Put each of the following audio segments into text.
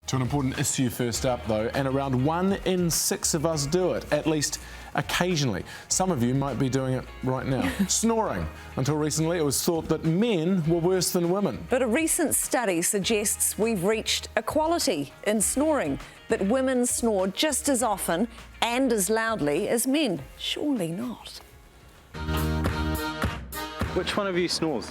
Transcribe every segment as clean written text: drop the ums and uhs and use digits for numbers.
To an important issue first up, though, and around 1 in 6 of us do it, at least occasionally. Some of you might be doing it right now. Snoring. Until recently, it was thought that men were worse than women. But a recent study suggests we've reached equality in snoring, that women snore just as often and as loudly as men. Surely not. Which one of you snores?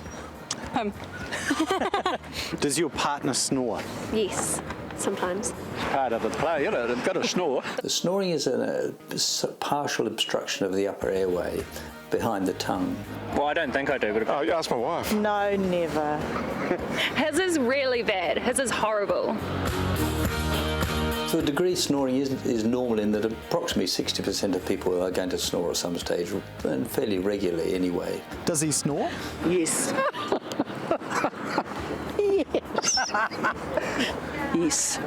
Does your partner snore? Yes, sometimes. Part of the play, you know, they've got to snore. The snoring is a partial obstruction of the upper airway behind the tongue. Well, I don't think I do, but... Oh, ask my wife. No, never. His is really bad. His is horrible. To a degree, snoring is normal in that approximately 60% of people are going to snore at some stage, and fairly regularly anyway. Does he snore? Yes. Yes.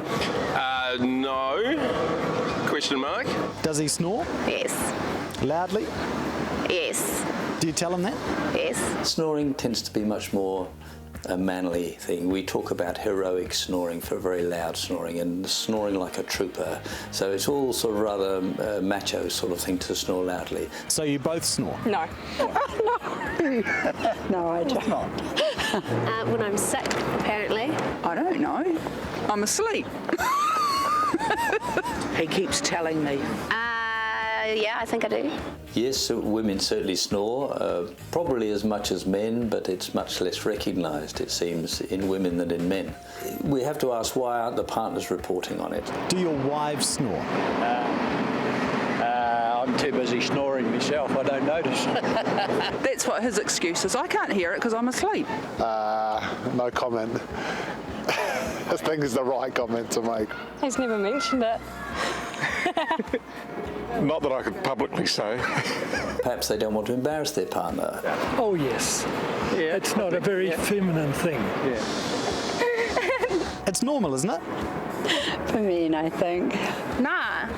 No. Question mark. Does he snore? Yes. Loudly? Yes. Do you tell him that? Yes. Snoring tends to be much more a manly thing. We talk about heroic snoring for very loud snoring and snoring like a trooper. So it's all sort of rather macho sort of thing to snore loudly. So you both snore? No. No, I don't. When I'm sick, apparently. I don't know. I'm asleep. He keeps telling me. Yeah, I think I do. Yes, women certainly snore, probably as much as men, but it's much less recognised, it seems, in women than in men. We have to ask, why aren't the partners reporting on it? Do your wives snore? I'm too busy snoring myself, I don't notice. That's what his excuse is. I can't hear it because I'm asleep. No comment. I think it's the right comment to make. He's never mentioned it. Not that I could publicly say. Perhaps they don't want to embarrass their partner. Oh yes. Yeah, It's not a very feminine thing. It's normal, isn't it? For men, I think. Nah.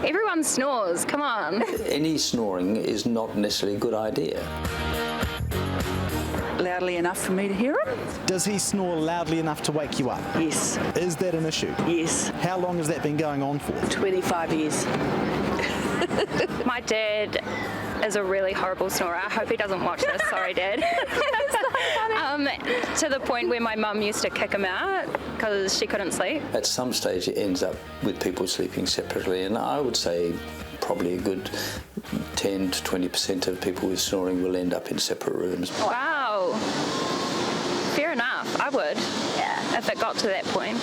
Everyone snores. Come on. Any snoring is not necessarily a good idea. Loudly enough for me to hear him? Does he snore loudly enough to wake you up? Yes. Is that an issue? Yes. How long has that been going on for? 25 years. My dad is a really horrible snorer. I hope he doesn't watch this. Sorry, Dad. To the point where my mum used to kick him out because she couldn't sleep. At some stage it ends up with people sleeping separately, and I would say probably a good 10 to 20% of people with snoring will end up in separate rooms. Wow. Fair enough. I would. Yeah. If it got to that point.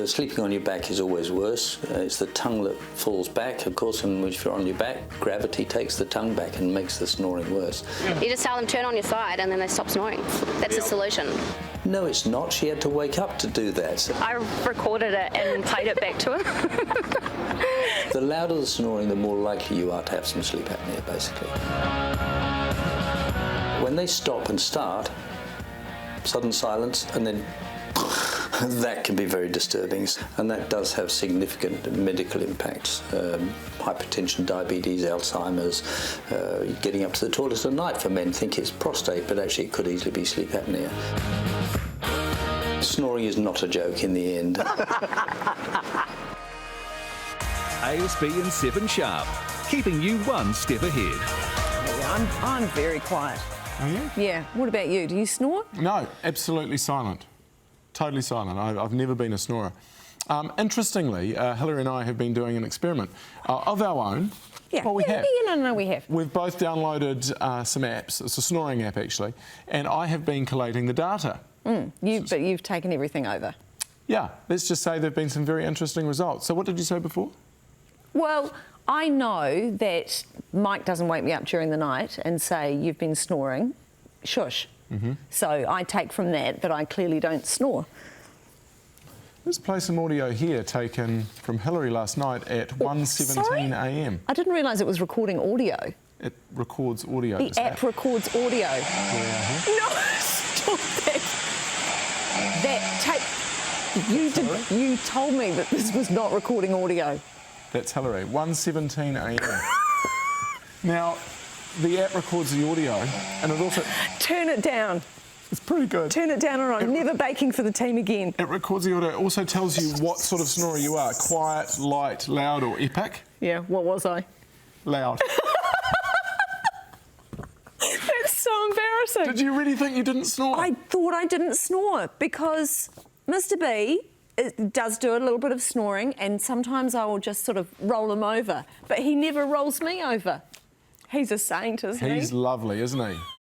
Sleeping on your back is always worse. It's the tongue that falls back, of course, and if you're on your back, gravity takes the tongue back and makes the snoring worse. You just tell them turn on your side and then they stop snoring. That's the solution. No, it's not. She had to wake up to do that. I recorded it and played it back to her. The louder the snoring, the more likely you are to have some sleep apnea, basically. When they stop and start, sudden silence, and then that can be very disturbing, and that does have significant medical impacts. Hypertension, diabetes, Alzheimer's, getting up to the toilet at night for men think it's prostate, but actually it could easily be sleep apnea. Snoring is not a joke in the end. ASB and 7 Sharp, keeping you one step ahead. Yeah, I'm very quiet. Are you? Yeah. What about you? Do you snore? No, absolutely silent. Totally silent. I've never been a snorer. Interestingly, Hilary and I have been doing an experiment of our own. Yeah. Well, we have. No, we have. We've both downloaded some apps. It's a snoring app, actually, and I have been collating the data. But you've taken everything over. Yeah, let's just say there have been some very interesting results. So what did you say before? Well, I know that Mike doesn't wake me up during the night and say, you've been snoring. Shush. So I take from that I clearly don't snore. Let's play some audio here taken from Hilary last night at 1:17 a.m. I didn't realise it was recording audio. It records audio. The app records audio. Yeah. No, stop it. That tape. You told me that this was not recording audio. That's Hilary. 1:17 a.m. Now, the app records the audio, and it also... Turn it down. It's pretty good. Turn it down or I'm never baking for the team again. It records the audio. It also tells you what sort of snorer you are. Quiet, light, loud or epic. Yeah, what was I? Loud. That's so embarrassing. Did you really think you didn't snore? I thought I didn't snore because Mr. B does do a little bit of snoring and sometimes I will just sort of roll him over. But he never rolls me over. He's a saint, isn't he? He's lovely, isn't he?